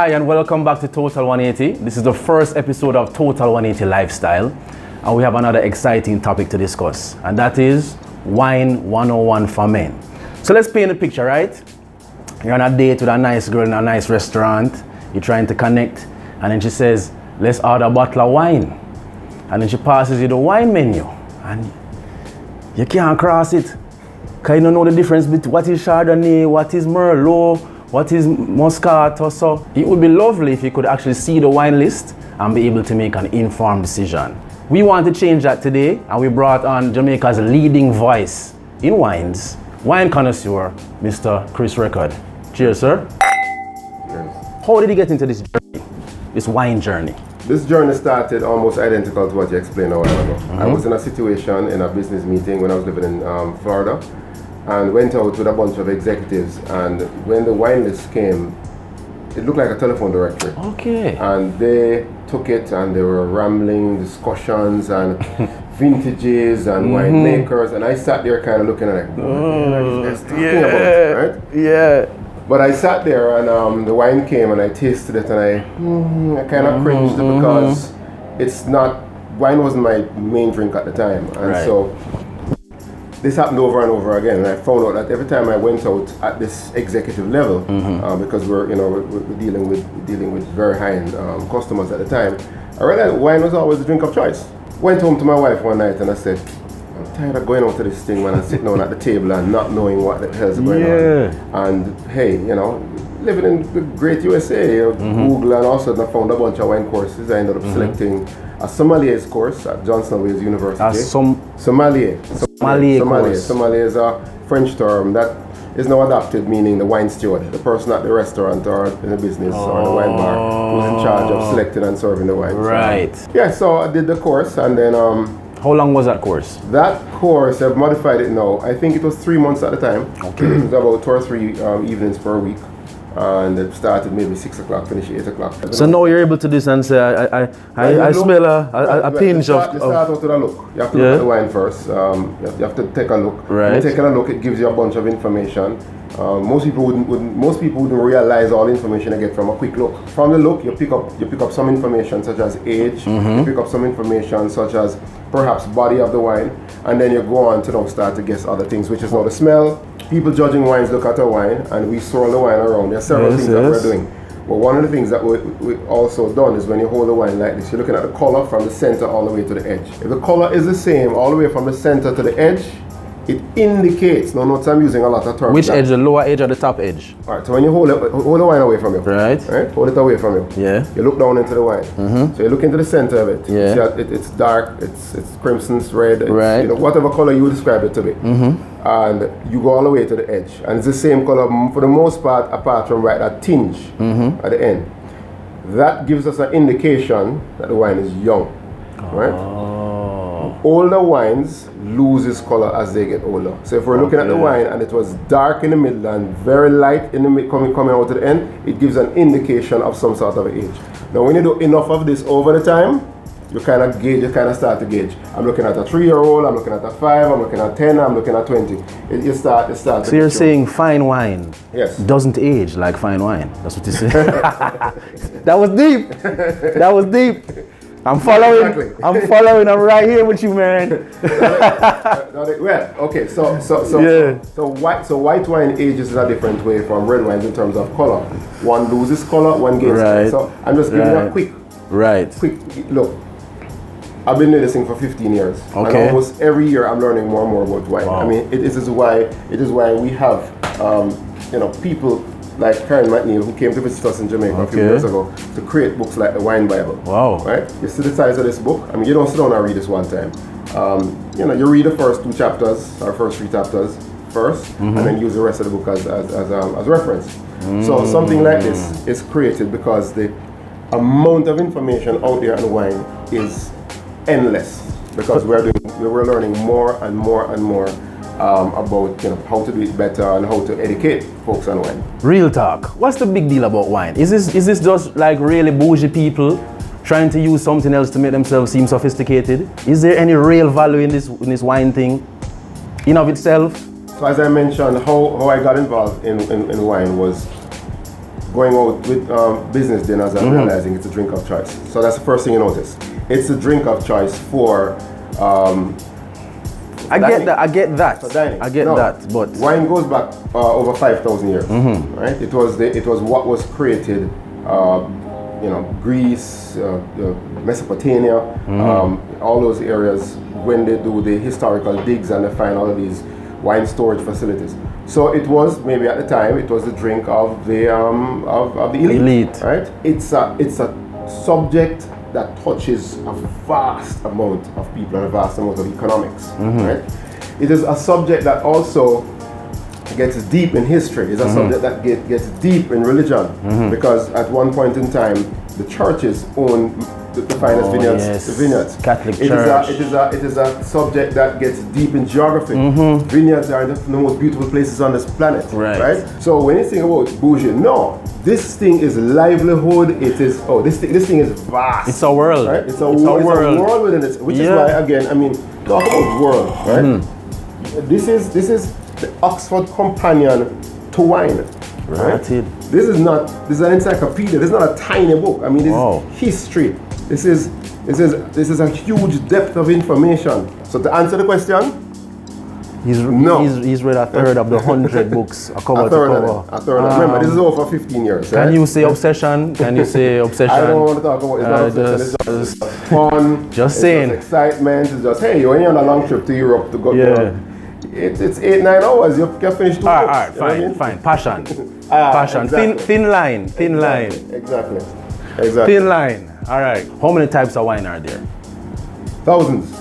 Hi and welcome back to Total 180. This is the first episode of Total 180 Lifestyle, and we have another exciting topic to discuss, and that is Wine 101 for men. So let's paint a picture, right? You're on a date with a nice girl in a nice restaurant, you're trying to connect, and then she says, let's order a bottle of wine. And then she passes you the wine menu, and you can't cross it, because you don't know the difference between what is Chardonnay, what is Merlot, what is Moscato. So it would be lovely if you could actually see the wine list and be able to make an informed decision. We want to change that today, and we brought on Jamaica's leading voice in wines, wine connoisseur, Mr. Chris Reckord. Cheers, sir. Cheers. How did you get into this journey, this wine journey? This journey started almost identical to what you explained a while ago. I was in a situation in a business meeting when I was living in Florida, and went out with a bunch of executives, and when the wine list came, it looked like a telephone directory. Okay. And they took it and they were rambling discussions and vintages and winemakers, and I sat there kind of looking at it, what are these guys talking about, right? Yeah. But I sat there and the wine came and I tasted it and I kind of cringed because wine wasn't my main drink at the time. And so this happened over and over again, and I found out that every time I went out at this executive level, because we're dealing with very high-end customers at the time, I realized wine was always the drink of choice. Went home to my wife one night and I said, I'm tired of going out to this thing when I'm sitting down at the table and not knowing what the hell's going on. And hey, living in the great USA, Google, and also I found a bunch of wine courses. I ended up selecting a sommelier's course at Johnson Wales University. Sommelier is a French term that is now adopted, meaning the wine steward, the person at the restaurant or in the business or the wine bar who's in charge of selecting and serving the wine. Right. So I did the course, and then how long was that course? That course, I've modified it now. I think it was 3 months at the time. Okay. It was about 2 or 3 evenings per week. And it started maybe 6 o'clock, finished 8 o'clock. So now you're able to do this and say, I smell a pinch of... You start out with a look. You have to look at the wine first. You have to take a look. Right. When you take a look, it gives you a bunch of information. Most people wouldn't realize all the information they get from a quick look. From the look, you pick up some information such as age. You pick up some information such as perhaps body of the wine, and then you go on to now start to guess other things, which is now the smell. People judging wines look at a wine, and we swirl the wine around. There are several things that we're doing. But one of the things that we also done is when you hold the wine like this, you're looking at the color from the center all the way to the edge. If the color is the same all the way from the center to the edge, it indicates, now notice I'm using a lot of terms. Which edge, the lower edge or the top edge? Alright, so when you hold the wine away from you. Right. Hold it away from you. Yeah. You look down into the wine. So you look into the center of it. Yeah. You see it's dark, it's crimson, it's red, it's, whatever color you describe it to be. And you go all the way to the edge. And it's the same color for the most part, apart from that tinge at the end. That gives us an indication that the wine is young. Right? Older wines lose its color as they get older. So if we're looking at the wine and it was dark in the middle and very light in the mid coming out to the end, it gives an indication of some sort of age. Now when you do enough of this over the time, you kind of start to gauge. I'm looking at a 3-year-old, I'm looking at a 5, I'm looking at 10, I'm looking at 20. You start so you're saying fine wine doesn't age like fine wine. That's what you say. That was deep. That was deep. I'm following. Exactly. I'm following. I'm right here with you, man. Well, okay. So white wine ages in a different way from red wines in terms of color. One loses color, one gains color. So I'm just giving you a quick look. I've been doing this thing for 15 years, and almost every year I'm learning more and more about wine. Wow. I mean, it is why we have people like Karen McNeil, who came to visit us in Jamaica a few years ago to create books like the Wine Bible. Wow. Right? You see the size of this book? I mean, you don't sit down and read this one time. You read the first 2 chapters, or first 3 chapters first, and then use the rest of the book as reference. So something like this is created because the amount of information out there on wine is endless, because we're learning more and more and more about how to do it better and how to educate folks on wine. Real talk. What's the big deal about wine? Is this just like really bougie people trying to use something else to make themselves seem sophisticated? Is there any real value in this wine thing in of itself? So as I mentioned, how I got involved in wine was going out with business dinners and realizing it's a drink of choice. So that's the first thing you notice. It's a drink of choice for I get that. But wine goes back over 5,000 years, right? It was what was created, Greece, Mesopotamia, all those areas when they do the historical digs and they find all of these wine storage facilities. So it was maybe at the time it was the drink of the elite, right? It's a subject that touches a vast amount of people and a vast amount of economics, right? It is a subject that also gets deep in history. It's a subject that gets deep in religion, because at one point in time, the churches own the finest vineyards. Yes. The vineyards. Catholic Church. It is a subject that gets deep in geography. Vineyards are the most beautiful places on this planet, right? So when you think about bougie, no, this thing is livelihood. It is this thing is vast. It's a world, right? It's a world within it, which is why again, I mean, talk about world, right? This is the Oxford Companion to wine, right? This is an encyclopedia. This is not a tiny book. I mean, this is history. This is a huge depth of information. So to answer the question, he's read a third of the 100 books a third. Remember, this is over 15 years. Can you say obsession? I don't want to talk about it. It's just fun. Just saying. It's just excitement. It's just, hey, when you're on a long trip to Europe to go. It's 8-9 hours. You can finish 2 books. All right, fine. Passion. Exactly. Thin line. Exactly. Thin line. All right. How many types of wine are there? Thousands.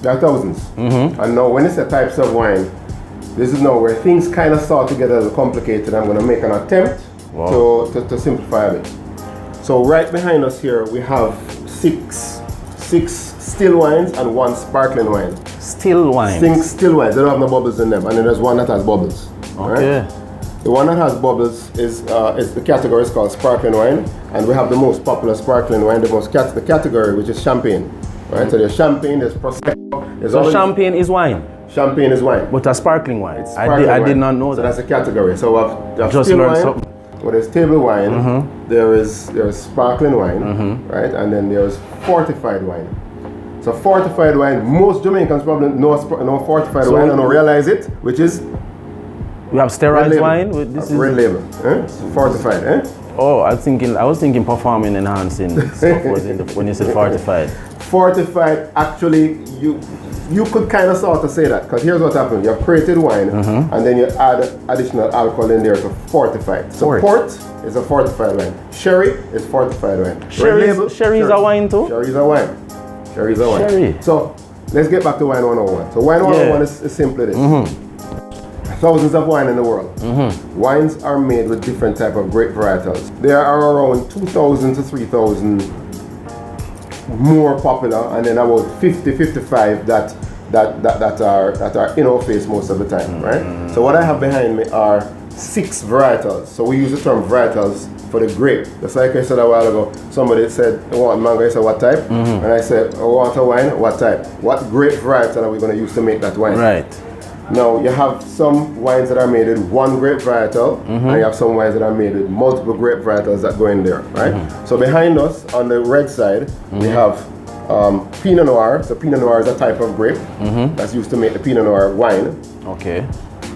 There are thousands. And now when it's the types of wine, this is now where things kind of start to get a little complicated. I'm going to make an attempt to simplify a bit. So right behind us here, we have six still wines and 1 sparkling wine. Still wines? Still wines. They don't have no bubbles in them. And then there's one that has bubbles. Okay. Right? The one that has bubbles is the category is called sparkling wine, and we have the most popular sparkling wine, the category which is champagne. Right? So there's champagne, there's prosecco. So champagne is wine. Champagne is wine. But a sparkling wine. It's sparkling I wine. did not know so that. That's a category. So I've just still learned wine, something. well, there's table wine, there's sparkling wine, right? And then there's fortified wine. So fortified wine, most Jamaicans probably know fortified wine and don't realize it, which is we have sterile wine. This is red label. Fortified. Oh, I was thinking performing enhancing stuff was when you said fortified. Fortified, actually, you could kind of sort of say that, because here's what happens: you have created wine, and then you add additional alcohol in there to fortify it. So port is a fortified wine. Sherry is fortified wine. Sherry is a wine too. Sherry is a wine. So let's get back to wine 101. So wine 101 is simply this. Thousands of wine in the world. Wines are made with different type of grape varietals. There are around 2,000 to 3,000 more popular, and then about 50-55 that are in our face most of the time, right? So what I have behind me are 6 varietals. So we use the term varietals for the grape. Just like I said a while ago, somebody said, I want mango, I said, what type? And I said, I want a wine, what type? What grape varietal are we going to use to make that wine? Right. Now, you have some wines that are made with 1 grape varietal, and you have some wines that are made with multiple grape varietals that go in there, right? So behind us, on the red side, we have Pinot Noir. So Pinot Noir is a type of grape that's used to make the Pinot Noir wine. Okay.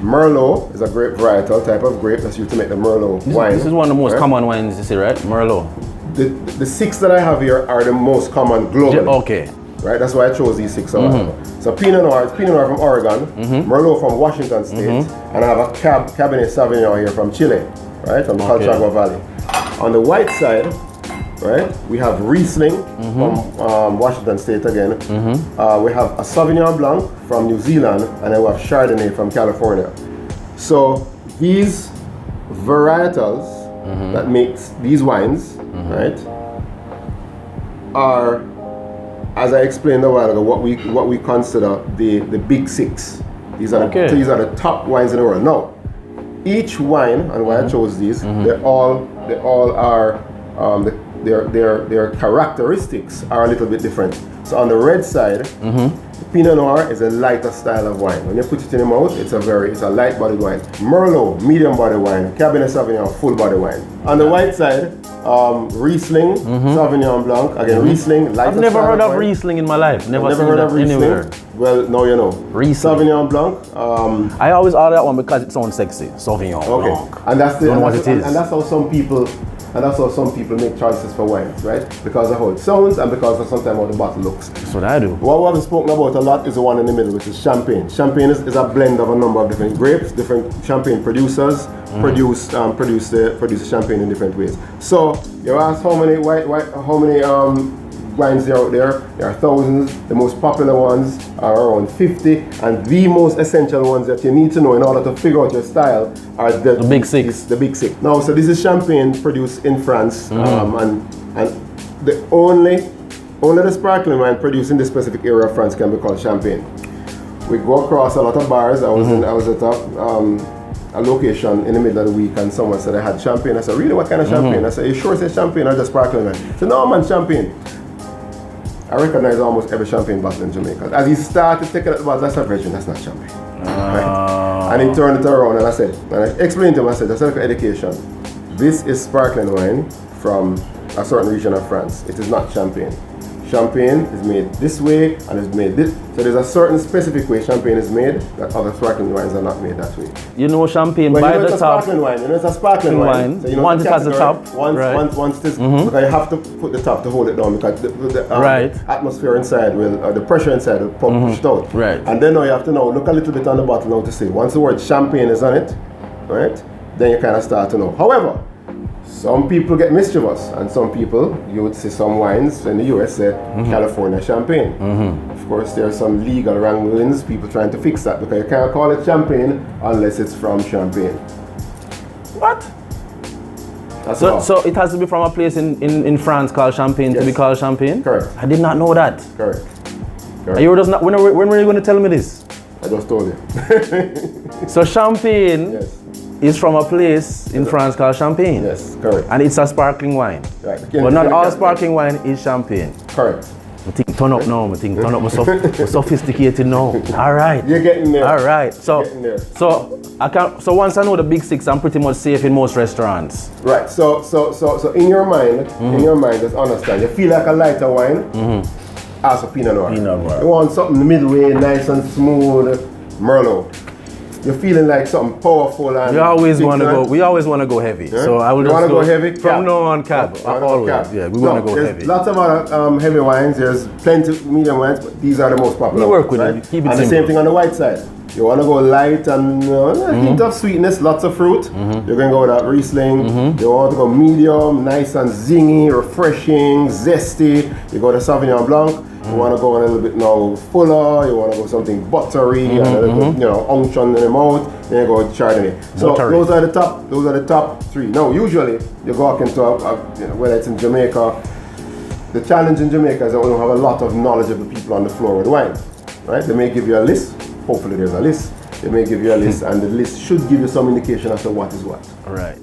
Merlot is a grape varietal type of grape that's used to make the Merlot wine. This is one of the most common wines you see, right? Merlot. The 6 that I have here are the most common globally. Okay. Right, that's why I chose these 6. So Pinot Noir is Pinot Noir from Oregon, Merlot from Washington State, and I have a Cabernet Sauvignon here from Chile, right, from the Colchagua Valley. On the white side, right, we have Riesling from Washington State again. We have a Sauvignon Blanc from New Zealand, and then we have Chardonnay from California. So these varietals that makes these wines, right, are, as I explained a while ago, what we consider the big 6. These are the top wines in the world. Now, each wine, and why I chose these, they all are their characteristics are a little bit different. So on the red side, Pinot Noir is a lighter style of wine. When you put it in your mouth, it's a light bodied wine. Merlot, medium bodied wine. Cabernet Sauvignon, full bodied wine. On the white side, Riesling, Sauvignon Blanc. Again, Riesling, lighter. I've never heard of Riesling in my life. Never heard of Riesling anywhere. Well, now you know. Riesling. Sauvignon Blanc. I always order that one because it sounds sexy. Sauvignon Blanc. And that's the, don't know what it is. And that's how some people. And that's how some people make choices for wines, right? Because of how it sounds and because of sometimes how the bottle looks. That's what I do. What we haven't spoken about a lot is the one in the middle, which is champagne. Champagne is a blend of a number of different grapes. Different champagne producers produce the champagne in different ways. So you ask how many wines there are out there. There are thousands. The most popular ones are around 50, and the most essential ones that you need to know in order to figure out your style are the big six. The big six. Now, so this is champagne produced in France, and the only the sparkling wine produced in this specific area of France can be called champagne. We go across a lot of bars. I was at a location in the middle of the week, and someone said they had champagne. I said, really, what kind of champagne? I said, you sure it's champagne or just sparkling wine? He said, no man, champagne. I recognize almost every champagne bottle in Jamaica. As he started taking it, well, that's a virgin, that's not champagne. Right? And he turned it around and I explained to him, I said, that's like education. This is sparkling wine from a certain region of France. It is not champagne. Champagne is made this way and is made this. So there's a certain specific way champagne is made that other sparkling wines are not made that way. You know champagne well, by the top. Sparkling wine. You know it's a sparkling wine. So you know once it has the top. Once this, because you have to put the top to hold it down because the atmosphere inside the pressure inside will push it out. Right. And then now you have to look a little bit on the bottle now to see. Once the word champagne is on it, right, then you kind of start to know. However, some people get mischievous, and some people, you would see some wines in the US say California champagne. Of course, there are some legal wranglings, people trying to fix that because you can't call it champagne unless it's from Champagne. What? So it has to be from a place in France called Champagne to be called Champagne? Correct. I did not know that. Correct. When were you going to tell me this? I just told you. So Champagne is from a place in France called Champagne. Yes, correct. And it's a sparkling wine. Right. But not all sparkling wine is champagne. Correct. I think turn up now. We're sophisticated now. All right. You're getting there. All right. So So once I know the big six, I'm pretty much safe in most restaurants. Right. So in your mind, just understand. You feel like a lighter wine. Ask for Pinot Noir. You want something midway, nice and smooth. Merlot. You're feeling like something powerful and we always want to go heavy. Yeah? So I will just go heavy? From now on cab. Always. Yeah, we want to go heavy. Lots of other heavy wines. There's plenty of medium wines, but these are the most popular. We work with right? it. Keep it and simple. the same thing on the white side. You want to go light and a hint of sweetness, lots of fruit. You're going to go with that Riesling. You want to go medium, nice and zingy, refreshing, zesty. You go to Sauvignon Blanc. You want to go a little bit now fuller. You want to go something buttery and a little bit, unction in the mouth. Then you go with Chardonnay. So those are the top three. Now usually you go up into whether it's in Jamaica. The challenge in Jamaica is that we don't have a lot of knowledgeable people on the floor with wine. Right? They may give you a list. Hopefully there's a list. They may give you a list, and the list should give you some indication as to what is what. All right.